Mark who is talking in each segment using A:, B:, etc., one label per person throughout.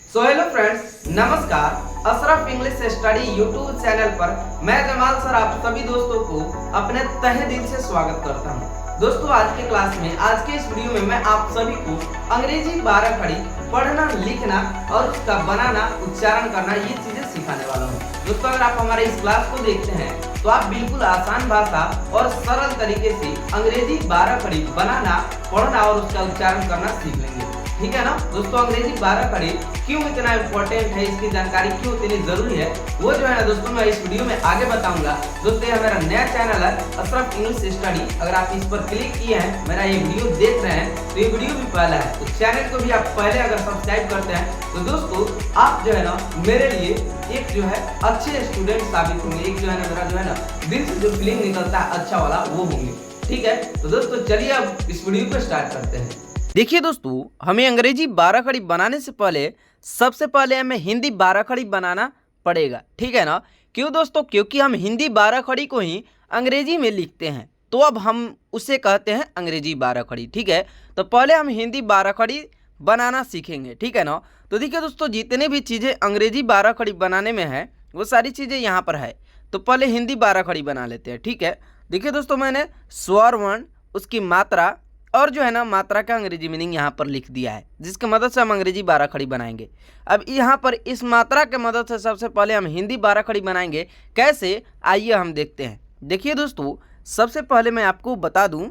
A: Hello friends, नमस्कार। Ashraf English study YouTube channel पर मैं जमाल सर आप सभी दोस्तों को अपने तहे दिल से स्वागत करता हूं। दोस्तों, आज के क्लास में, आज के इस वीडियो में मैं आप सभी को अंग्रेजी 12 खड़ी पढ़ना, लिखना और उसका बनाना, उच्चारण करना, ये चीजें सिखाने वाला हूँ। दोस्तों, अगर आप हमारे इस क्लास को देखते हैं तो आप बिल्कुल आसान भाषा और सरल तरीके से अंग्रेजी 12 खड़ी बनाना, पढ़ना और उसका उच्चारण करना सीख लेंगे। ठीक है ना दोस्तों, अंग्रेजी 12 खड़ी क्यों इतना इम्पोर्टेंट है, इसकी जानकारी क्यों इतनी जरूरी है, वो जो है ना दोस्तों मैं इस वीडियो में आगे बताऊंगा। दोस्तों, यह मेरा नया चैनल है अशरफ इंग्लिश स्टडी। अगर आप इस पर क्लिक किए हैं, मेरा ये वीडियो देख रहे हैं, तो ये वीडियो भी पहला है, तो चैनल को भी आप पहले अगर सब्सक्राइब करते हैं तो दोस्तों आप जो है ना मेरे लिए एक जो है अच्छे स्टूडेंट साबित होंगे। एक जो है ना मेरा जो है ना दिल से जो फीलिंग निकलता है अच्छा वाला, वो होंगे। ठीक है, तो दोस्तों चलिए अब इस वीडियो को स्टार्ट करते हैं। देखिए दोस्तों, हमें अंग्रेजी 12 खड़ी बनाने से पहले सबसे पहले हमें हिंदी 12 खड़ी बनाना पड़ेगा। ठीक है ना। क्यों दोस्तों? क्योंकि हम हिंदी 12 खड़ी को ही अंग्रेजी में लिखते हैं, तो अब हम उसे कहते हैं अंग्रेजी 12 खड़ी। ठीक है, तो पहले हम हिंदी 12 खड़ी बनाना सीखेंगे। ठीक है ना। तो देखिए दोस्तों, जितने भी चीज़ें अंग्रेजी 12 खड़ी बनाने में है वो सारी चीज़ें यहाँ पर है। तो पहले हिंदी 12 खड़ी बना लेते हैं। ठीक है, देखिए दोस्तों, मैंने स्वर वर्ण, उसकी मात्रा और जो है ना मात्रा का अंग्रेजी मीनिंग यहाँ पर लिख दिया है, जिसकी मदद से हम अंग्रेजी 12 खड़ी बनाएंगे। अब यहाँ पर इस मात्रा के मदद से सबसे पहले हम हिंदी 12 खड़ी बनाएंगे। कैसे, आइए हम देखते हैं। देखिए दोस्तों, सबसे पहले मैं आपको बता दूं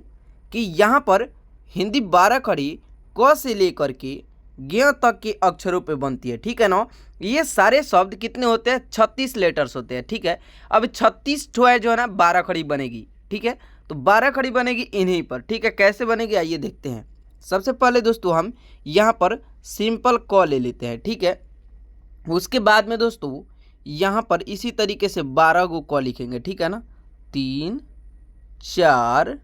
A: कि यहाँ पर हिंदी 12 खड़ी क से लेकर के ज्ञ तक के अक्षरों पे बनती है। ठीक है ना। ये सारे शब्द कितने होते हैं? 36 लेटर्स होते हैं। ठीक है, अब 36 जो है ना 12 खड़ी बनेगी। ठीक है, तो 12 खड़ी बनेगी इन्हीं पर। ठीक है, कैसे बनेगी आइए देखते हैं। सबसे पहले दोस्तों हम यहाँ पर सिंपल क ले लेते हैं। ठीक है, उसके बाद में दोस्तों यहाँ पर इसी तरीके से 12 गो क लिखेंगे। ठीक है ना, 3 4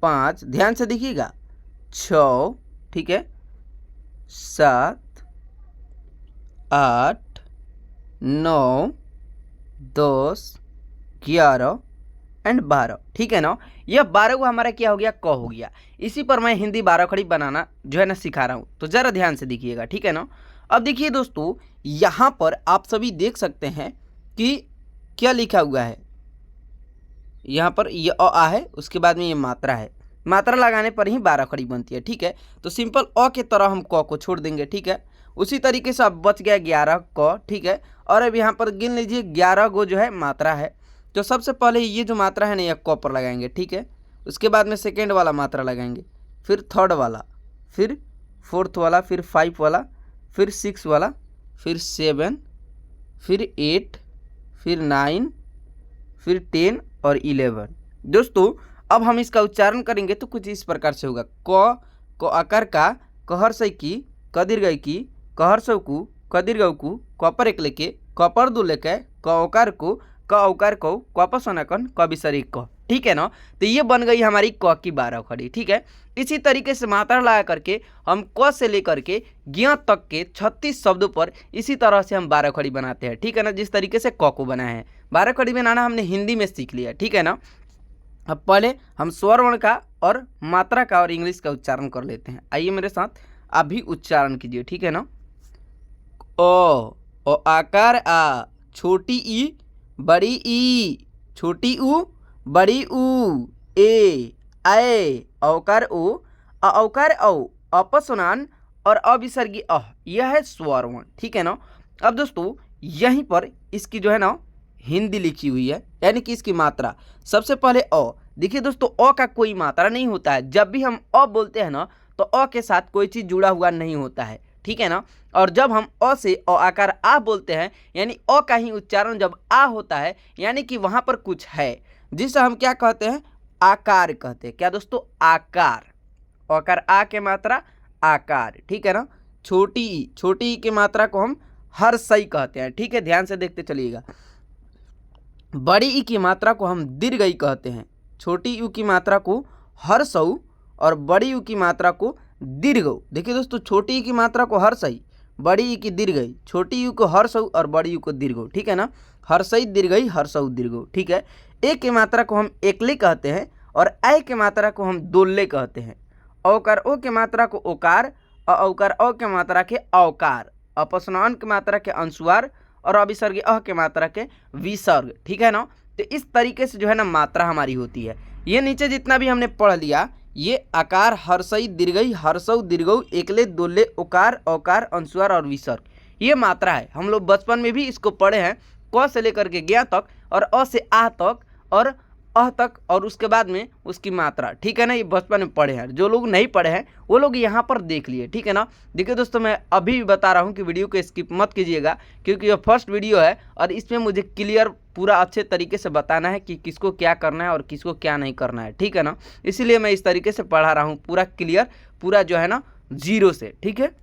A: 5, ध्यान से देखिएगा, 6, ठीक है, 7 8 9 10 11 एंड 12। ठीक है ना। यह 12 को हमारा क्या हो गया? क हो गया। इसी पर मैं हिंदी 12 खड़ी बनाना जो है ना सिखा रहा हूँ, तो ज़रा ध्यान से देखिएगा। ठीक है ना। अब देखिए दोस्तों, यहाँ पर आप सभी देख सकते हैं कि क्या लिखा हुआ है। यहाँ पर ये आ है, उसके बाद में ये मात्रा है। मात्रा लगाने पर ही 12 खड़ी बनती है। ठीक है, तो सिंपल अ के तरह हम क को छोड़ देंगे। ठीक है, उसी तरीके से अब बच गया 11 क। ठीक है, और अब यहाँ पर गिन लीजिए 11 गो जो है मात्रा है। तो सबसे पहले ये जो मात्रा है ना यह क पर लगाएंगे। ठीक है, उसके बाद में सेकेंड वाला मात्रा लगाएंगे, फिर थर्ड वाला, फिर फोर्थ वाला, फिर 5 वाला, फिर 6 वाला, फिर 7, फिर 8, फिर 9, फिर 10 और 11। दोस्तों, अब हम इसका उच्चारण करेंगे तो कुछ इस प्रकार से होगा। क आकार का, कहर से की, कदीर्घ की, कहर सौ कु, कदीर्घ कु, कपर एक लेके, कपर दो लेके, क औकार को, क औकार को, कप सोनाकन, क विसर्ग क। ठीक है ना। तो ये बन गई हमारी क की 12 खड़ी। ठीक है, इसी तरीके से मात्रा लगा करके हम क से लेकर के ज्ञ तक के 36 शब्दों पर इसी तरह से हम 12 खड़ी बनाते हैं। ठीक है ना, जिस तरीके से क को बनाया है। 12 खड़ी बनाना हमने हिंदी में सीख लिया। ठीक है ना। अब पहले हम स्वर वर्ण का और मात्रा का और इंग्लिश का उच्चारण कर लेते हैं। आइए मेरे साथ आप भी उच्चारण कीजिए। ठीक है ना। ओ आकार आ, छोटी ई, बड़ी ई, छोटी ऊ, बड़ी ऊ, ए औकार ओ, औकार औ, अपस्वनान और अविसर्गी अह, यह है स्वर वर्ण। ठीक है ना। अब दोस्तों यहीं पर इसकी जो है ना हिंदी लिखी हुई है, यानी कि इसकी मात्रा। सबसे पहले अ। देखिए दोस्तों, अ का कोई मात्रा नहीं होता है। जब भी हम अ बोलते हैं ना तो अ के साथ कोई चीज़ जुड़ा हुआ नहीं होता है। ठीक है ना। और जब हम अ से अ आकार आ बोलते हैं, यानी अ का ही उच्चारण जब आ होता है, यानी कि वहाँ पर कुछ है, जिसे हम क्या कहते हैं? आकार कहते हैं। क्या दोस्तों? आकार। आकार आ के मात्रा आकार। ठीक है ना। छोटी ई की मात्रा को हम हर्षई कहते हैं। ठीक है, ध्यान से देखते चलिएगा। बड़ी ई की मात्रा को हम दीर्घई कहते हैं। छोटी यू की मात्रा को हर्षऊ और बड़ी यू की मात्रा को दीर्घऊ। देखिए दोस्तों, छोटी ई की मात्रा को हर्षई, बड़ी ई की दीर्घई, छोटी यू को हर्षऊ और बड़ी यू को दीर्घऊ। ठीक है ना। हर्षई दीर्घई, हर्षऊ दीर्घऊ। ठीक है। ए की मात्रा को हम एकले कहते हैं और ऐ की मात्रा को हम दोल्ले कहते हैं। औकार ओ की मात्रा को ओकार और औकार औ की मात्रा के औकार। अपस्नान की मात्रा के अनुस्वार और अभिसर्ग अह के मात्रा के विसर्ग, ठीक है ना। तो इस तरीके से जो है ना मात्रा हमारी होती है। ये नीचे जितना भी हमने पढ़ लिया, ये आकार, हर्षई, दीर्घई, हर्षऊ, दीर्घऊ, एकले, दोले, ओकार, औकार, अनुस्वार और विसर्ग, ये मात्रा है। हम लोग बचपन में भी इसको पढ़े हैं, क से लेकर के ज्ञ तक और अ से आ तक और अह तक और उसके बाद में उसकी मात्रा, ठीक है ना। ये बचपन में पढ़े हैं। जो लोग नहीं पढ़े हैं वो लोग यहाँ पर देख लिए, ठीक है ना। देखिए दोस्तों, मैं अभी भी बता रहा हूँ कि वीडियो को स्किप मत कीजिएगा, क्योंकि ये फर्स्ट वीडियो है और इसमें मुझे क्लियर पूरा अच्छे तरीके से बताना है कि किसको क्या करना है और किसको क्या नहीं करना है, ठीक है ना। इसीलिए मैं इस तरीके से पढ़ा रहा हूँ, पूरा क्लियर, पूरा जो है ना जीरो से, ठीक है।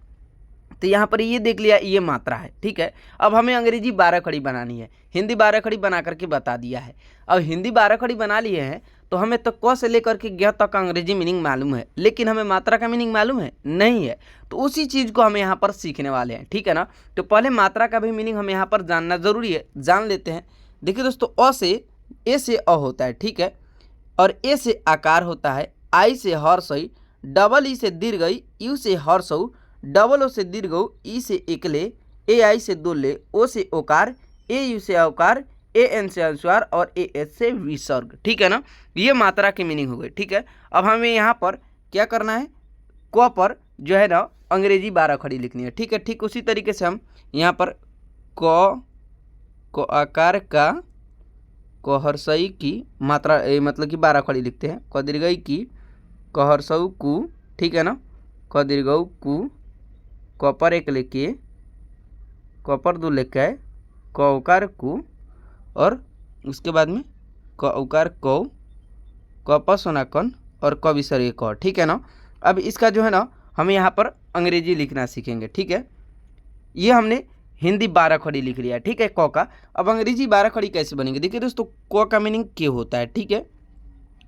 A: तो यहाँ पर ये देख लिया, ये मात्रा है, ठीक है। अब हमें अंग्रेजी 12 खड़ी बनानी है, हिंदी 12 खड़ी बना करके बता दिया है। अब हिंदी 12 खड़ी बना लिए हैं तो हमें तो क से लेकर के ज्ञ तक का अंग्रेजी मीनिंग मालूम है, लेकिन हमें मात्रा का मीनिंग मालूम है नहीं है। तो उसी चीज़ को हम यहाँ पर सीखने वाले हैं, ठीक है ना। तो पहले मात्रा का भी मीनिंग हमें यहाँ पर जानना जरूरी है, जान लेते हैं। देखिए दोस्तों, अ से ए से अ होता है, ठीक है, और ए से आकार होता है, आई से हर्षई, डबल ई से दीर्घई, यू से हर्षऊ, डबल ओ से दीर्घऊ, ई से एकले, ए आई से दोले, ओ से ओकार, ए यू से औकार, ए एन से अनुस्वार और ए एच से विसर्ग, ठीक है ना। ये मात्रा की मीनिंग हो गई, ठीक है। अब हमें यहाँ पर क्या करना है, क पर जो है ना अंग्रेजी 12 खड़ी लिखनी है, ठीक है। ठीक उसी तरीके से हम यहाँ पर क को आकार का, क हर्षई की मात्रा मतलब कि 12 खड़ी लिखते हैं, क दीर्घई की, क हर्षऊ कु, ठीक है ना, क दीर्घऊ कु, क पर एक लेके, क पर दो लेके, क उकार कु और उसके बाद में क उकार कौ, क प सोनाकन और क विसर्ग क, ठीक है ना। अब इसका जो है ना हम यहाँ पर अंग्रेजी लिखना सीखेंगे, ठीक है। ये हमने हिंदी 12 खड़ी लिख लिया, ठीक है, क का। अब अंग्रेजी 12 खड़ी कैसे बनेंगे, देखिए दोस्तों, क का मीनिंग के होता है, ठीक है।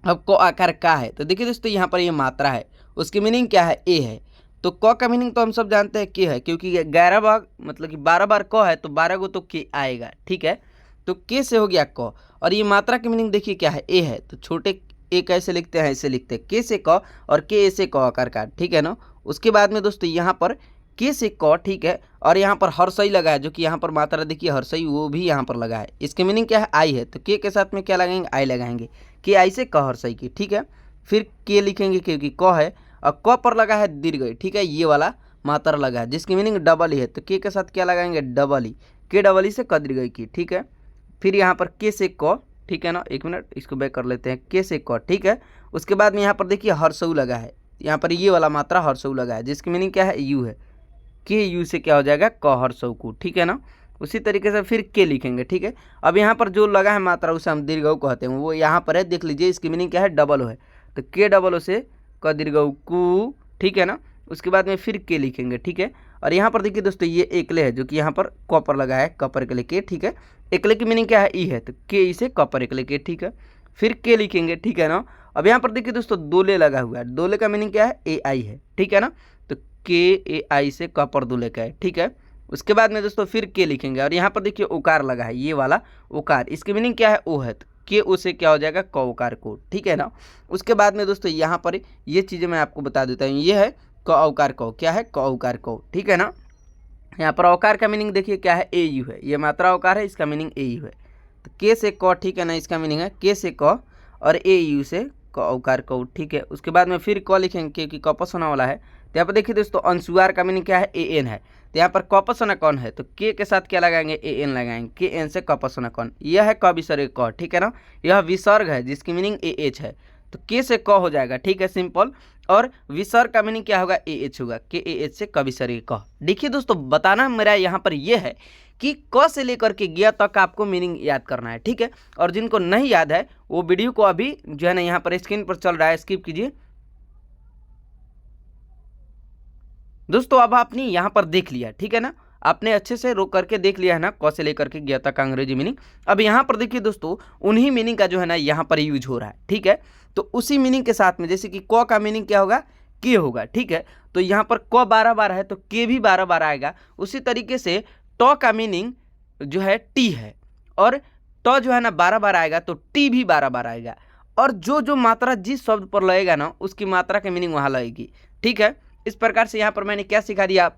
A: अब क आकार का है, तो देखिए दोस्तों यहाँ पर ये मात्रा है, उसकी मीनिंग क्या है, ए है। तो क का मीनिंग तो हम सब जानते हैं के है, क्योंकि 11 बार मतलब कि 12 बार क है तो 12 गो तो के आएगा, ठीक है। तो के से हो गया क, और ये मात्रा की मीनिंग देखिए क्या है, ए है। तो छोटे ए कैसे लिखते हैं, ऐसे लिखते हैं, के से क और के ए से क आकार का, ठीक है ना। उसके बाद में दोस्तों यहाँ पर के से क, ठीक है, और यहाँ पर हर्षई लगा है, जो कि यहाँ पर मात्रा देखिए हर्षई वो भी यहाँ पर लगा है। इसकी मीनिंग क्या है, आई है। तो के साथ में क्या लगाएंगे, आई लगाएंगे, के आई से क हर्षई की, ठीक है। फिर के लिखेंगे क्योंकि क है, और क पर लगा है दीर्घई, ठीक है, ये वाला मात्रा लगा है जिसकी मीनिंग डबल ही है। तो के साथ क्या लगाएंगे, डबल ही, के डबल ही से क दीर्घई की, ठीक है। फिर यहाँ पर के से क, ठीक है ना, एक मिनट इसको बैक कर लेते हैं, के से क, ठीक है। उसके बाद में यहाँ पर देखिए हर्षऊ लगा है, यहाँ पर ये वाला मात्रा हर्षऊ लगा है जिसकी मीनिंग क्या है, यू है। के यू से क्या हो जाएगा, क हर्षऊ को, ठीक है ना। उसी तरीके से फिर के लिखेंगे, ठीक है। अब यहाँ पर जो लगा है मात्रा उसे हम दीर्घऊ कहते हैं, वो यहाँ पर है, देख लीजिए, इसकी मीनिंग क्या है, डबल है। तो के डबल से क दीर्घऊ कु, ठीक है ना। उसके बाद में फिर के लिखेंगे, ठीक है। और यहाँ पर देखिए दोस्तों ये एकले है, जो कि यहाँ पर क पर लगा है, क पर एकले के, ठीक है। एकले की मीनिंग क्या है, ई है, तो के ई से क पर एकले के, ठीक है। फिर के लिखेंगे, ठीक है ना। अब यहाँ पर देखिए दोस्तों दोले लगा हुआ है, दोले का मीनिंग क्या है, ए आई है, ठीक है ना। तो के ए आई से क पर दोले का है, ठीक है। उसके बाद में दोस्तों फिर के लिखेंगे, और यहाँ पर देखिए ओकार लगा है, ये वाला ओकार, इसकी मीनिंग क्या है, ओ है। तो के ओ से क्या हो जाएगा, क ओकार को, ठीक है ना। उसके बाद में दोस्तों यहाँ पर ये चीज़ें मैं आपको बता देता हूँ, ये है क औकार को, क्या है, क औकार को, ठीक है ना। यहाँ पर औकार का मीनिंग देखिए क्या है, ए यू है, ये मात्रा औकार है, इसका मीनिंग ए यू है। तो के से क, ठीक है ना, इसका मीनिंग है के से क और ए यू से क औकार को, ठीक है। उसके बाद में फिर क लिखेंगे क्योंकि कपस होने वाला है। तो यहाँ पर देखिए दोस्तों अनुस्वार का मीनिंग क्या है, ए एन है। तो यहाँ पर कपस होना कौन है, तो के साथ क्या लगाएंगे, ए एन लगाएंगे, के एन से कपस होना कौन, यह है क विसर्ग क, ठीक है ना। यह विसर्ग है जिसकी मीनिंग ए एच है, तो के से क हो जाएगा, ठीक है, सिंपल। और विसर्ग का मीनिंग क्या होगा, ए एच होगा, के ए एच से क विसर्ग क। देखिए दोस्तों, बताना मेरा यहाँ पर यह है कि क से लेकर के ज्ञ तक आपको मीनिंग याद करना है, ठीक है। और जिनको नहीं याद है वो वीडियो को अभी जो है ना यहाँ पर स्क्रीन पर चल रहा है, स्किप कीजिए दोस्तों। अब आपने यहाँ पर देख लिया, ठीक है ना, आपने अच्छे से रोक करके देख लिया है ना, क से लेकर के ज्ञ तक का अंग्रेजी मीनिंग। अब यहाँ पर देखिए दोस्तों उन्हीं मीनिंग का जो है ना यहाँ पर यूज हो रहा है, ठीक है। तो उसी मीनिंग के साथ में, जैसे कि क का मीनिंग क्या होगा, के होगा, ठीक है। तो यहाँ पर क 12 बार है तो के भी 12 बार आएगा। उसी तरीके से ट का मीनिंग जो है टी है, और ट जो है ना 12 बार आएगा तो टी भी 12 बार आएगा। और जो जो मात्रा जिस शब्द पर लगेगा ना उसकी मात्रा की मीनिंग वहाँ लगेगी, ठीक है। इस प्रकार से यहाँ पर मैंने क्या सिखा दिया,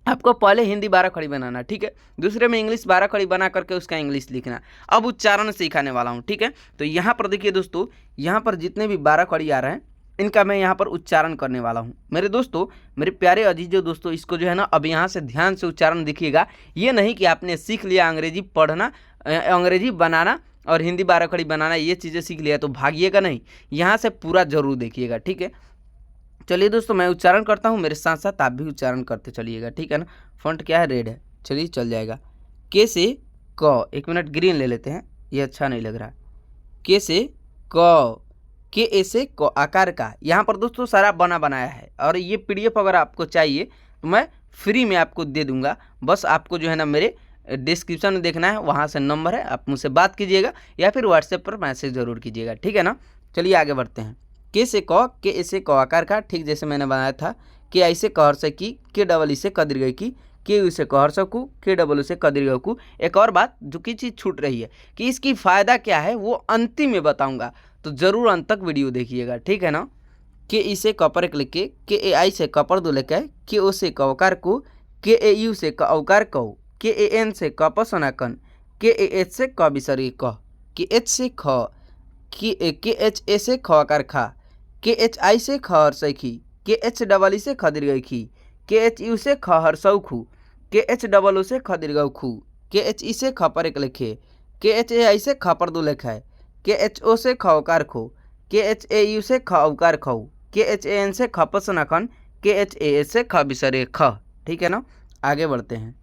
A: आपको पहले हिंदी 12 खड़ी बनाना, ठीक है। दूसरे में इंग्लिश 12 खड़ी बना करके उसका इंग्लिश लिखना। अब उच्चारण सिखाने वाला हूँ, ठीक है। तो यहाँ पर देखिए दोस्तों, यहाँ पर जितने भी 12 खड़ी आ रहे हैं इनका मैं यहाँ पर उच्चारण करने वाला हूँ। मेरे दोस्तों, मेरे प्यारे अजीजों दोस्तों, इसको जो है ना अब यहाँ से ध्यान से उच्चारण देखिएगा। ये नहीं कि आपने सीख लिया अंग्रेजी पढ़ना, अंग्रेजी बनाना और हिंदी 12 खड़ी बनाना, ये चीज़ें सीख लिया तो भागिएगा नहीं, यहाँ से पूरा जरूर देखिएगा, ठीक है। चलिए दोस्तों, मैं उच्चारण करता हूँ, मेरे साथ साथ आप भी उच्चारण करते चलिएगा, ठीक है ना। फॉन्ट क्या है, रेड है, चलिए चल जाएगा। के से क, एक मिनट ग्रीन ले लेते हैं, ये अच्छा नहीं लग रहा। के से क, के ए से क आकार का। यहाँ पर दोस्तों सारा बना बनाया है और ये पीडीएफ अगर आपको चाहिए तो मैं फ्री में आपको दे दूंगा। बस आपको जो है ना मेरे डिस्क्रिप्शन में देखना है, वहाँ से नंबर है, आप मुझसे बात कीजिएगा या फिर व्हाट्सएप पर मैसेज ज़रूर कीजिएगा, ठीक है ना। चलिए आगे बढ़ते हैं। के से क, के ए से क आकार का, ठीक जैसे मैंने बनाया था। के आई से कहर से की, के डबल ई से क दीर्घ की, के यू से कहर सकू, के डबल यू से क दीर्घ कू। एक और बात जो कि चीज़ छूट रही है कि इसकी फ़ायदा क्या है वो अंतिम में बताऊंगा, तो ज़रूर अंत तक वीडियो देखिएगा, ठीक है ना। के ई से कपर एक लिख के ए आई से कपर दो लेकर, के ओ से कौकार को, के ए यू से कौकार कौ, के ए एन से कपसनाकन, के ए एच से क विसर्ग क, के एच से ख, के एच ए से ख आकार खा, के एच आई से ख हर्षै खी, के एच डबल ई से ख दीर्घ खी, के एच यू से ख हर्षौ खू, के एच डबल ओ से ख दीर्घ खू, के एच ई से ख पर एक लिखे, के एच ए आई से ख पर दो लिखा है, के एच ओ से ख औकार खो, के एच ए यू से ख औकार खौ, के एच ए एन से खपसनाखन, के एच ए एच से ख विसर्ग ख, ठीक है ना। आगे बढ़ते हैं,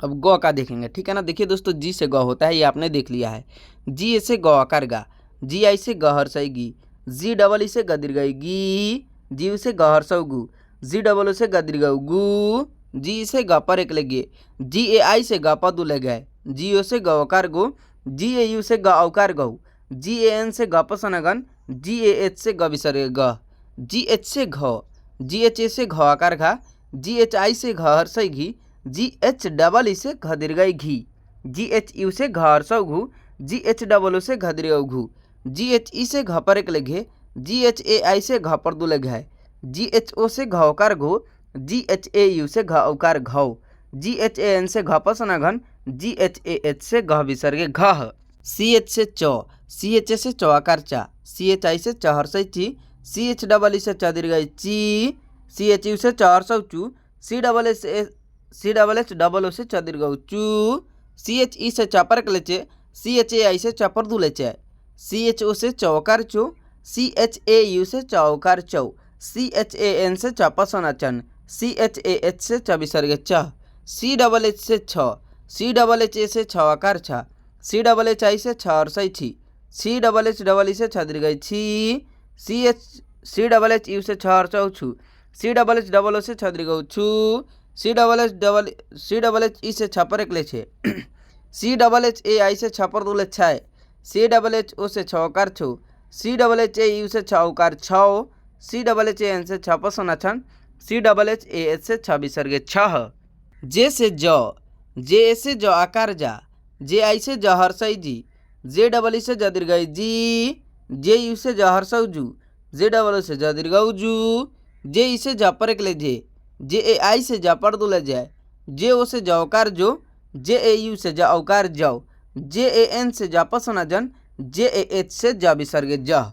A: अब ग का देखेंगे, ठीक है ना। देखिए दोस्तों, जी से ग होता है, ये आपने देख लिया है। जी ए से ग आकार गा, जी आई से ग हर्षै गी, जी डबल ई से ग दीर्घ गी, जी यू से ग हर्षौ गु, जी डबल ओ से ग दीर्घ गु, जी से ग पर एक लगे, जी ए आई से ग प दू लगे, जी ओ से ग औकार गो, जी ए यू से ग औकार गौ, जी ए एन से ग पसनगन, जी ए एच से ग विसर्ग ग, जी एच से घ, जी एच ए से घ आकार घा, जी एच आई से घ हर्षै घी, जी एच डबल ई से घ दीर्घ घी, जी एच यू से घ हर्षौ घू, जी एच डबल ओ से घ दीर्घ घू, जी एच ई से घ पर एक लगे, जी एच ए आई से घ पर दू लगे है, जी एच ओ से घ औकार घो, जी एच ए यू से घ औकार घौ, जी एच ए एन से घ पसनघन, जी एच ए एच से घ विसर्ग घ। सी एच से च, सी एच ए से च आकार चा, सी एच आई से च हर्षै ची, सी एच डबल ई से च दीर्घ ची, सी एच यू से च हर्षौ चू, C double H double O से च दीर्घ चू, सी एच ई से च पर लेचे, सी एच ए आई से च पर दू लेचे, सी एच ओ से चौकार चो, सी एच ए यू से चौकार चौ, सी एच ए एन से च पसनाचन, सी एच ए एच से च विसर्ग च, सी डबल एच से छ, सी डबल एच ए से छ आकार छ, सी डबल एच आई से छ हर्षै छी, सी डबल ई से छ दीर्घ छी, सी डबल एच यू से छ हर्षौ छु, C double H double O से छ दीर्घ छु, सी डबल एच ई से छ पर एक ले छे, सी डबल एच ए आई से छ पर दू ले छै, सी डबल एच ओ से छ औकार छो, C double H A U से छ औकार छौ, C double H A N से छ पसनाछन, C double H A H से छ विसर्ग छह। जे से ज, जे ए से ज आकार जा, जे आई से ज हर्षै जी, जे डबल ई से ज दीर्घ जी, जे यू से ज हर्षौ जू, जे डबल ओ से ज दीर्घ जू, जे ई से ज पर एक ले जे ए आई से ज पर दू ले जाए, जे ओ से ज औकार जो, जे ए यू से ज औकार जाओ, जे ए एन से ज पसनाजन, जे ए एच से ज विसर्ग ज।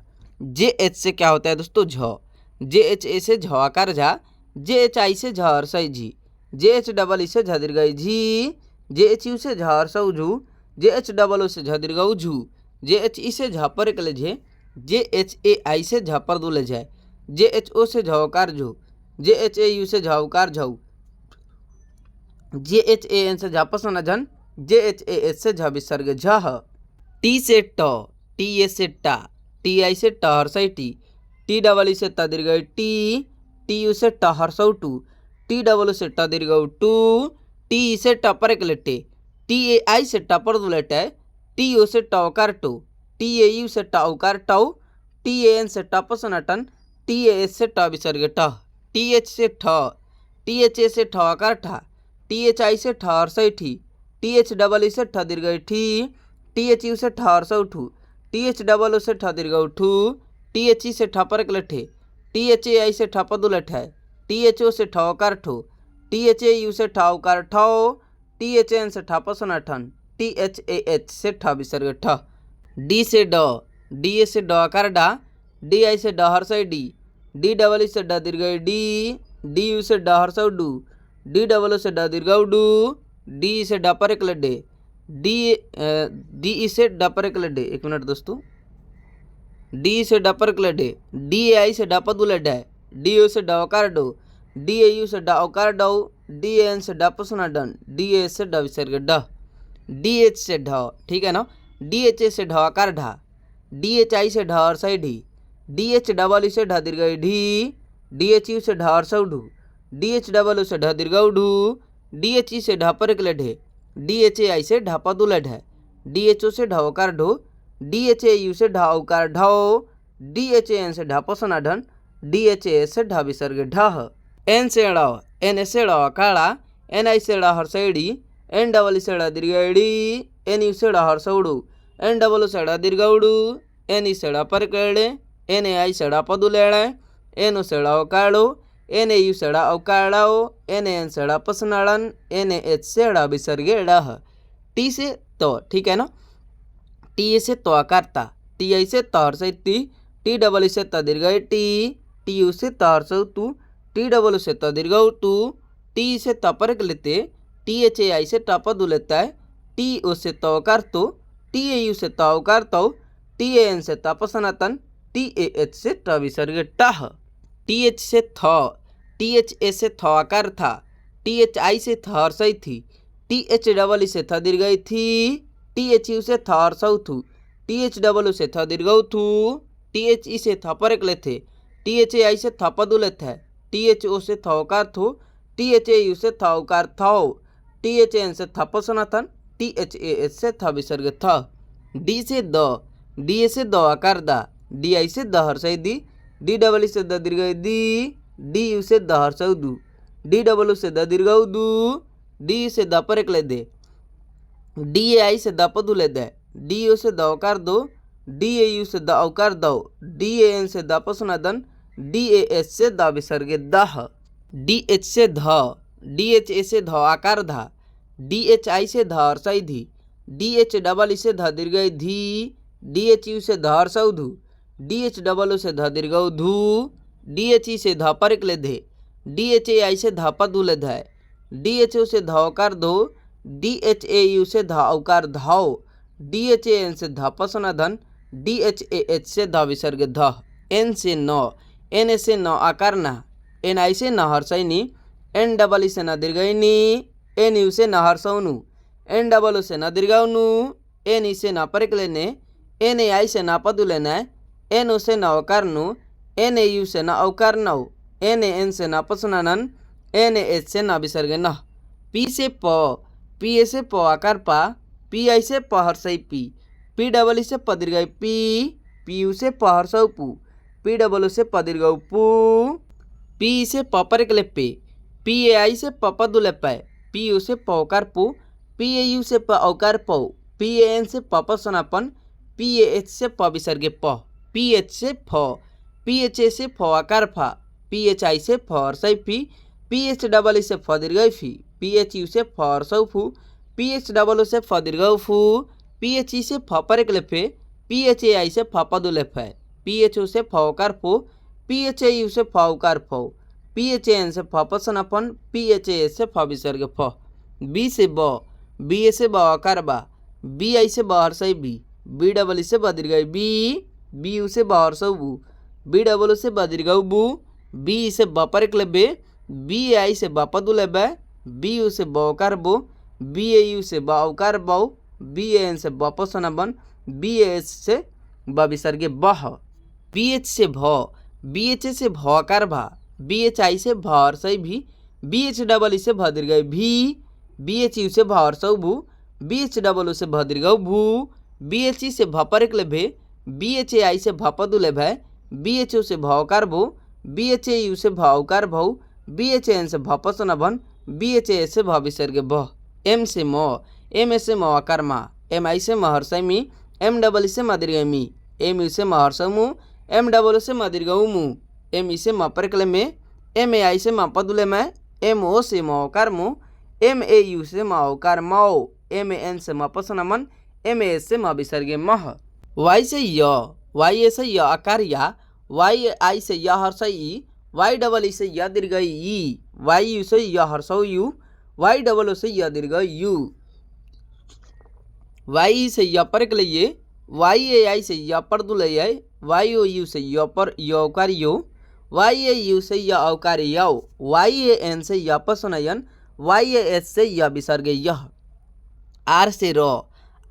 A: जे एच से क्या होता है दोस्तों, झ, जे एच ए से झ आकार झा, जे एच आई से झ हर्षै झी, जे एच डबल ई से झ दीर्घ झी, जे एच यू से झ हर्षौ झू, जे एच डबल ओ से झ दीर्घ झू, जे एच ई से झ पर एक ले झे, जे एच ए आई से झ पर दू ले जाए, जे एच ओ से झ औकार झो, जे एच ए यू से झ औकार झौ, जे एच ए एन से झ पसनाझन, जे एच ए एच से झ विसर्ग झ। टी से ट, टी ए से टा, टी आई से ट हर्षै टी, टी डबल ई से त दीर्घ टी, टी यू से ट हर्षौ टू, टी डबल ओ से ट दीर्घ टू, टी ई से ट पर एक लेटे, टी ए आई से ट पर दू लेटे, टी ओ से ट औकार टो, टी ए यू से ट औकार टौ, टी ए एन से ट पसनाटन, टी ए एच से ट विसर्ग ट, टी एच से ठ, टी एच ए से ठ आकार ठा, टी एच आई से ठ हर्षै ठी, टी एच डबल ई से ठ दीर्घ ठी, टी एच यू से ठ हर्षौ ठू, टी एच डबल ओ से ठ दीर्घ ठू, टी एच ई से ठ पर एक लेठे, टी एच ए आई से ठ पर दू लेठे, टी एच ओ से ठ औकार ठो, THAU से ठा उकार ठौ, THAN से ठा पसना ठन, THAH से ठा विसर्ग ठ। D से ड, DA से ड आकार डा, DI से ड हर्षई डी, DEE से ड दीर्घ डी, DU से ड हर्षौ डू, DOO से ड दीर्घ डू, DE से ड पर एकले डे, DE से ड पर एकले डे। एक मिनट दोस्तों, DE से ड पर एकले डे, DAI से ड पदुले डे, DO से ड आकार डो, DAU से ड आकार डौ, DAN से ड पसना डन, DAS से ड विसर्ग ड। DH से ढ, ठीक है ना। DHA से ढ आकार ढा, DHI से ढ हर्षई ढी, DHEE से ढ दीर्घ ढी, DHU से ढ हर्षौ ढू, DHOO से ढ दीर्घ ढू, DHE से ढ पर एकले ढे, DHAI से ढ पदुले ढे, DHO से ढ आकार ढो, DHAU से ढ आकार ढौ, DHAN से ढ पसना ढन, DHAS से ढ विसर्ग ढह। N से ड़, NA से ड़ काड़ा, NI से ड़ हर्षईडी, NEE से ड़ दीर्घ NU से ड़ हर्षौडू, NOO से ड़ दीर्घ NE से ड़ परकेड़े, NAI से ड़ पदुलेड़े, NO से ड़ अवकाड़ो, NAU से ड़ अवकाड़ो, NAN से ड़ पसनाड़न, NAH से ड़ विसर्गे डह। T से तो, ठीक है ना। TA से तो आकारता, TI से त हर्षई ती, TEE से त दीर्घ टी, TU से त हर्षौ तू, TOO से त दीर्घ तू, TE से त पर लेते, THAI से ट पदु लेता है, TO से तवकार तो, TAU से तवकार तो, TAN से तपसनातन, TAH से ट विसर्ग टह। TH से थ, THA से थ आकार था, THI से थ हर्षई थी, THEE से थ दीर्घ थी, THU से थ हर्षौ थू, THOO से थ दीर्घ थू, THE से थ पर एकले थे, THAI से थ पदु लेते है, THO से थ उकार थो, THAU से थ उकार थो, THAN से थ पसनातन, THAS से थ विसर्ग थ। D से द, DA से द आकार दा, DI से द हर्षई दी, DEE से द दीर्घ दी, DU से द हर्षौ दू, DOO से द दीर्घ दू, DE से द पर एकले दे, DAI से द पदु ले दे, DO से द अवकार दो, DAU से द अवकार दो, DAN से द पसनादन, DAS से द विसर्गे दह। DH से ध, DHA से ध आकार धा, DHI से ध हर्षई धी, DHEE से ध दीर्घ धी, DHU से ध हर्षौ धू, DHOO से ध दीर्घ धू, DHE से ध पर एकले धे, DHAI से ध पदु ले धै, DHO से ध अवकार धो, DHAU से ध अवकार धौ, DHAN से ध पसनाधन, DHAH से ध विसर्ग ध। N से न, NA से न आकार ना, NI से न हर्षई नी, NEE से न दीर्घनी, NU से न हर्षौनु, NOO से न दीर्घौनु, NE से न पर एकले ने, NAI से न पदु लेना, NO से न अवकारनु, NAU से न अवकार नौ, NAN से न पसनानन, NAH से न विसर्ग न। P से प, PA से प आकार पा, PI से प हर्षई पी, PEE से प दीर्घ पी, PU से प हर्षौ पू, POO से प दीर्घ पू, PE से प पर एकले पे, PAI से प पदु ले पाए, PU से प अवकार पू, PAU से प अवकार पौ, PAN से प पसनापन, PAH से प विसर्गे प, PH से फ, PHA से फ आकार फा, PHI से फ हर्षई फी, PHEE से फ दीर्घ फी, PHU से फ हर्षौ फू, PHOO से फ दीर्घ फू, PHE से फ पर एकले फे, PHAI से फ पदु ले फै, PHO से फ अवकार फो, PHAU से फ अवकार फौ, PHAN से फ पसनापन, PHAS से फ विसर्ग फ। B से ब, BA से ब आकार बा, BI से ब हर्षई बी, BEE से ब दीर्घ बी, BU से ब हर्षौ बू, BOO से ब दीर्घ बू, BE से ब पर एकले बे, BAI से ब पदु ले बे, BU से ब अवकार बो, BAU से ब अवकार बौ, BAN से ब पसनाबन, BAS से ब विसर्गे बह। BH से भ, BHA से भ आकार भा, BHI से भ हर्षई भी, BHEE से भ दीर्घ भी, BHU से भ हर्षौ भू, BHOO से भ दीर्घ भू, BHE से भ पर एकले भे, BHAI से भ पदु ले भै, BHO से भ अवकार भो, BHAU से भ अवकार भौ, BHAN से भ पसनाभन, BHAS से भ विसर्ग बह। M से म, MA से म आकार मा, MI से म हर्षई मी, MEE से म दीर्घ मी, MU से म हर्षौ मु, MOO से म दीर्घ मु, ME से म पर एकले में, MAI से म पदु ले मैं, MO से मौकार मो, MAU से मौकार मौ, MAN से मपसन मन, MAS से विसर्गे मह। Y से य, YA से य आकार या, YI से य हर्ष ई, YEE से य दीर्घ ई, YU से य हर्ष यू, YOO से य दीर्घ यू, YE से य पर ये, YAI से य पर दुलय, YOU से य पर यौकार यो, YAU से य औकार यौ, YAN से य पसनयन, YAS से य विसर्ग यह। R से र,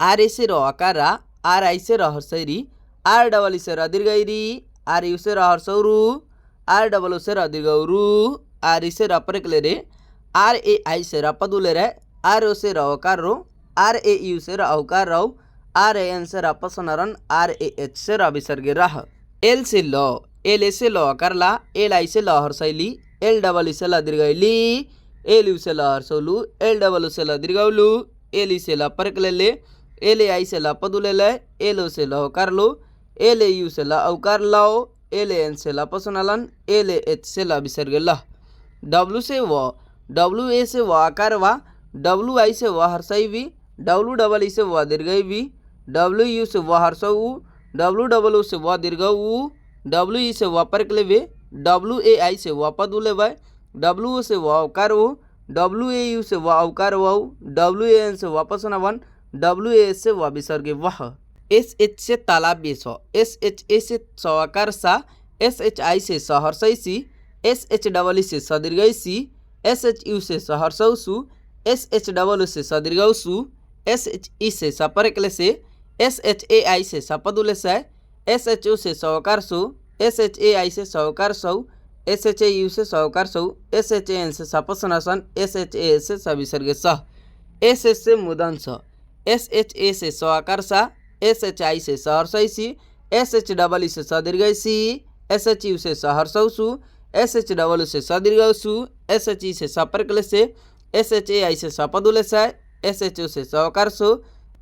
A: RA से र आकार रा, RI से र हर्ष री, REE से र दीर्घ री, RU से र हर्ष रु, ROO से र दीर्घ रु, RE से र पर रे, RAI से र पदुले रे, RO से र औकार रो, RAU से र औकार रौ, RAN से र पसनरन, RAH से र विसर्ग रह। L से ल, LA से ल आकार ला, LI से ल हर्षैली, LEE से ल दीर्घ ली, LU से ल हर्षौलु, LOO से ल दीर्घ लु, LE से ल पर ले, LAI से ल पदुले ले, LO से ल औकार लो, LAU से ल औकार लाओ, LAN से ल पसनलन, LAH से ल विसर्ग लह। W से व, WA से व आकार वा, WI से व हर्षई वी, WEE से व दीर्घ वी, WU से व हर्षऊ, WOO से व दीर्घ ऊ, WE से व पर वे, WAI से व पदुले वे, WO से व औकार वो, WAU से व औकार वौ, WAN से व पसनवन, WAS से व विसर्ग वह। SH से तालाब बेस, SHA से सवाकार सा, SHI से सहर्षई सी, SHEE से सदीर्घ सी, SHU से सहर्षौ सु, SHOO से सदीर्घ सु, SHE से सपरकले से, SHAI से सपदुले से, SHO से सवकार सु, SHAI से सवकार सौ, SHAU से सवकार सौ, SHAN से सपसनसन, SHAS से सविसर्ग सह। SS से मुदन स, SHA से सवाकार सा, SHI से सहर्षई सी, SHEE से सदीर्घ सी, SHU से सहर्षौ सु, SHOO से सदीर्घ सु, SHE से सपरकले से, SHAI से सपदुले से, SHO से सवकार सो,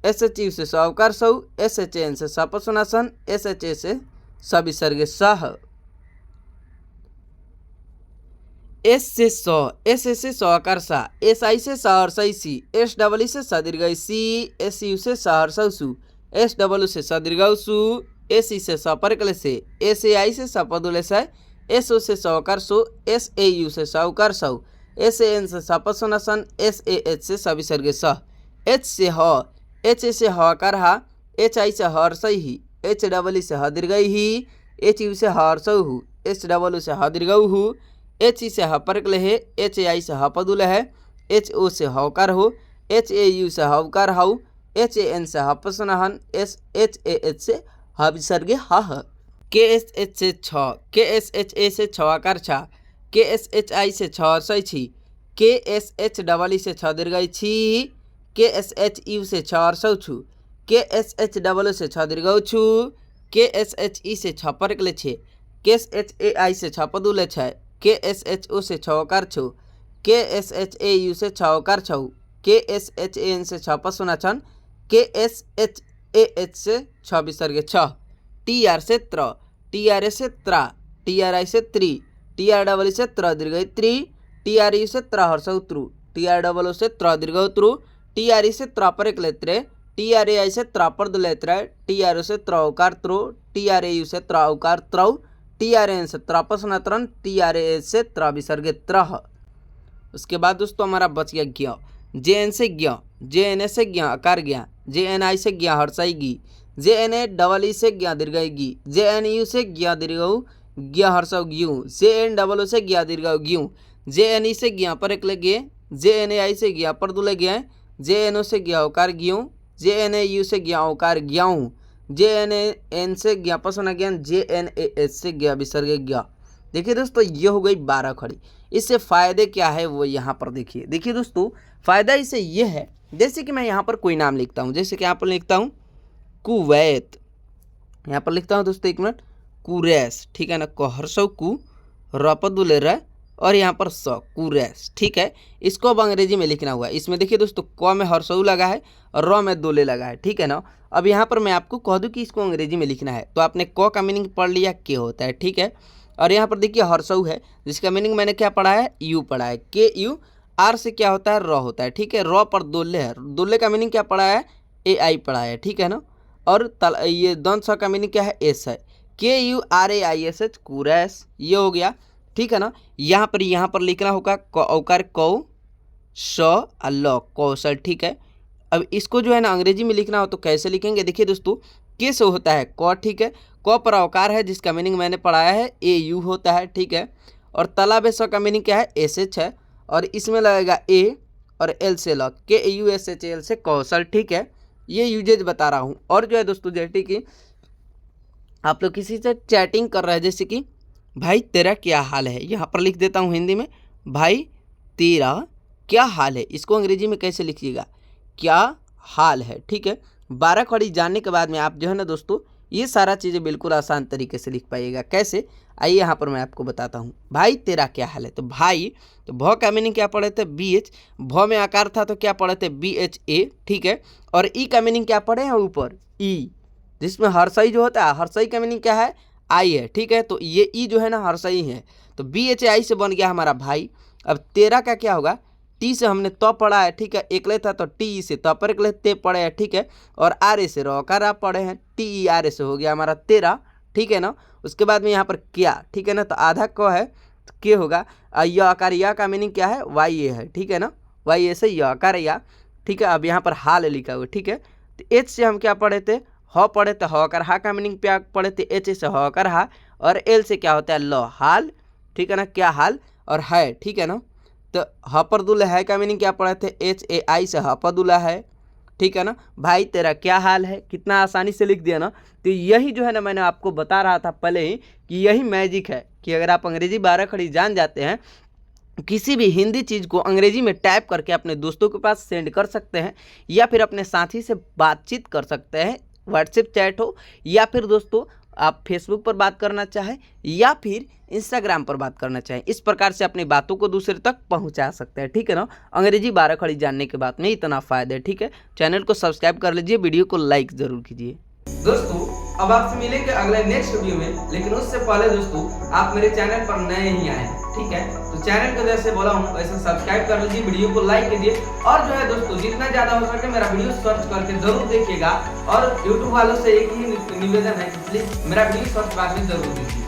A: SHU से सवकार सौ, SHAN से सपसुनासन, SHA से सविसर्ग सह। S से स, SS से सवकार सा, SI से सहर्षई सी, SEE से सदीर्घ सी, SU से सहर्षौ सु, SOO से सदीर्घ सु, SE से सपरकले से, SAI से सपदुले से, SO से सवकार सो, SAU से सवकार सौ, SAN से सपसुनासन, SAH से सविसर्ग सह। H से ह, HA से हकार हा, HI से हर्षई ही, HEE से हदीर्घ ही, HU से हर्षौ हु, SOO से हदीर्घ हु, HE से हपरकले है, HAI से हपदुले है, HO से हौकार हो, HAU से हौकार हाउ, HAN से हपसनहन, HAH से हविसर्ग हह। KSH से छ, KSHA से छवाकार छा, KSHI से छर्षई छी, KSHEE से छदीर्घ छी, KSHU से छर्षौ छु, KSHOO से छदीर्घ छु, KSHE से छपरकले छे, KSHAI से छपदुले छै, KSHO से छवकार छु, KSHAU से छवकार छौ, KSHAN से छपसुना छन, KSHAH से छ विसर्ग छ। TR से त्र, TRA से त्रा, TRI से त्रि, TREE से त्र दीर्घ त्रि, TRU से त्र हर्षौ त्रु, TROO से त्र दीर्घ त्रु, TRE से त्र परकले त्रे, TRAI से त्र परदुले त्रे, TRO से त्र औकार त्रो, TRAU से त्र औकार त्रौ, TRN से त्र पसना त्रन, TRAS से त्र विसर्ग त्रह। उसके बाद दोस्तों हमारा बच गया ज्ञ, JN से ज्ञ, JNA से ज्ञ आकार ज्ञ, JNI से ज्ञ हर्षई गी, JNAEE से ज्ञ दीर्घ गी, JNU से ज्ञ दीर्घ ज्ञ हर्षौ ग्यू, JNOO से ज्ञ दीर्घ ग्यू, JNE से ज्ञ परकले गे, JNAI से ज्ञ परदुले गे, JNO से ज्ञ औकार ग्यू, JNAU से ज्ञ औकार ग्याऊ, JNAN से ज्ञ पसना ज्ञान, JNAS से ज्ञ विसर्ग ज्ञ। देखिए दोस्तों ये हो गई 12 खड़ी। इससे फ़ायदे क्या है वो यहाँ पर देखिए। देखिए दोस्तों फ़ायदा इससे ये है, जैसे कि मैं यहाँ पर कोई नाम लिखता हूँ, जैसे कि यहाँ पर लिखता हूँ कुवैत, यहाँ पर लिखता हूँ दोस्तों 1 मिनट, कुरैश, ठीक है ना, कहरसौ कु रपदुले र और यहाँ पर स कुरैश, ठीक है। इसको अब अंग्रेजी में लिखना हुआ है। इसमें देखिए दोस्तों क में हर्षऊ लगा है और र में दोले लगा है, ठीक है ना। अब यहाँ पर मैं आपको कह दूँ कि इसको अंग्रेजी में लिखना है, तो आपने क का मीनिंग पढ़ लिया के होता है, ठीक है। और यहाँ पर देखिए हर्षऊ है, जिसका मीनिंग मैंने क्या पढ़ा है, यू पढ़ा है। के यू आर से क्या होता है, र होता है, ठीक है। र पर दोल्ले है, दोल्ले का मीनिंग क्या पढ़ा है, ए आई पढ़ा है, ठीक है ना। और ये दंत स का मीनिंग क्या है, एस है। K U R A I S H, कुरैस, ये हो गया, ठीक है ना। यहाँ पर लिखना होगा औकार कौ श ल, कौशल, ठीक है। अब इसको जो है ना अंग्रेजी में लिखना हो तो कैसे लिखेंगे, देखिए दोस्तों, के से होता है क, ठीक है। क पर औकार है, जिसका मीनिंग मैंने पढ़ाया है, ए यू होता है, ठीक है। और तालाब स का मीनिंग क्या है, एस एच है, और इसमें लगेगा ए और एल से ल, के ए यू एस एच एल से कौशल, ठीक है। ये यूजेज बता रहा हूँ। और जो है दोस्तों, जैसे कि आप लोग किसी से चैटिंग कर रहे हैं, जैसे कि भाई तेरा क्या हाल है, यहाँ पर लिख देता हूँ हिंदी में, भाई तेरा क्या हाल है। इसको अंग्रेजी में कैसे लिखिएगा, क्या हाल है, ठीक है। 12 खड़ी जानने के बाद में आप जो है ना दोस्तों, ये सारा चीज़ें बिल्कुल आसान तरीके से लिख पाइएगा। कैसे, आइए यहाँ पर मैं आपको बताता हूँ। भाई तेरा क्या हाल है, तो भाई, तो भ का मीनिंग क्या पढ़े थे, बी एच, भ में आकार था तो क्या पढ़े थे, बी एच ए, ठीक है। और ई का मीनिंग क्या पढ़े हैं ऊपर, ई, जिसमें हर्षई जो होता है, हर्षई का मीनिंग क्या है, आई है, ठीक है। तो ये ई जो है ना हर्षई है, तो बी एच आई से बन गया हमारा भाई। अब तेरा का क्या होगा, टी से हमने तो पढ़ा है, ठीक है। एकले था तो टी से तो पर एकले ते पढ़े हैं, ठीक है। और आर ए से रोकारा पढ़े हैं, टी ई आर ए से हो गया हमारा तेरा, ठीक है ना। उसके बाद में यहाँ पर क्या, ठीक है ना, तो आधा क है तो के होगा। य आकार, या का मीनिंग क्या है, वाई ए है, ठीक है ना, वाई ए से य आकार या, ठीक है। अब यहाँ पर हाल लिखा हुआ, ठीक है। तो एच से हम क्या पढ़े थे, ह पढ़े थे, ह कर हा का मीनिंग क्या पढ़े थे, एच से ह कर हा, और एल से क्या होता है, ल, हाल, ठीक है ना, क्या हाल, और है, ठीक है ना। तो हपरदुल्ला है का मीनिंग क्या पढ़े थे, एच ए आई से हपरदुल्ला है, ठीक है ना। भाई तेरा क्या हाल है, कितना आसानी से लिख दिया ना। तो यही जो है ना, मैंने आपको बता रहा था पहले ही कि यही मैजिक है कि अगर आप अंग्रेजी 12 खड़ी जान जाते हैं, किसी भी हिंदी चीज़ को अंग्रेजी में टाइप करके अपने दोस्तों के पास सेंड कर सकते हैं, या फिर अपने साथी से बातचीत कर सकते हैं, व्हाट्सएप चैट हो, या फिर दोस्तों आप फेसबुक पर बात करना चाहें, या फिर इंस्टाग्राम पर बात करना चाहें। इस प्रकार से अपनी बातों को दूसरे तक पहुंचा सकते हैं, ठीक है ना। अंग्रेजी 12 खड़ी जानने के बाद में इतना फ़ायदा है, ठीक है। चैनल को सब्सक्राइब कर लीजिए, वीडियो को लाइक ज़रूर कीजिए। दोस्तों अब आपसे मिलेंगे अगले नेक्स्ट वीडियो में, लेकिन उससे पहले दोस्तों आप मेरे चैनल पर नए ही आए, ठीक है, तो चैनल को जैसे बोला हूँ वैसे सब्सक्राइब कर लीजिए, वीडियो को लाइक कीजिए, और जो है दोस्तों जितना ज़्यादा हो सके मेरा वीडियो सर्च करके जरूर देखिएगा। और यूट्यूब वालों से एक ही निवेदन है कि प्लीज मेरा वीडियो सर्च बार में जरूर देखिए।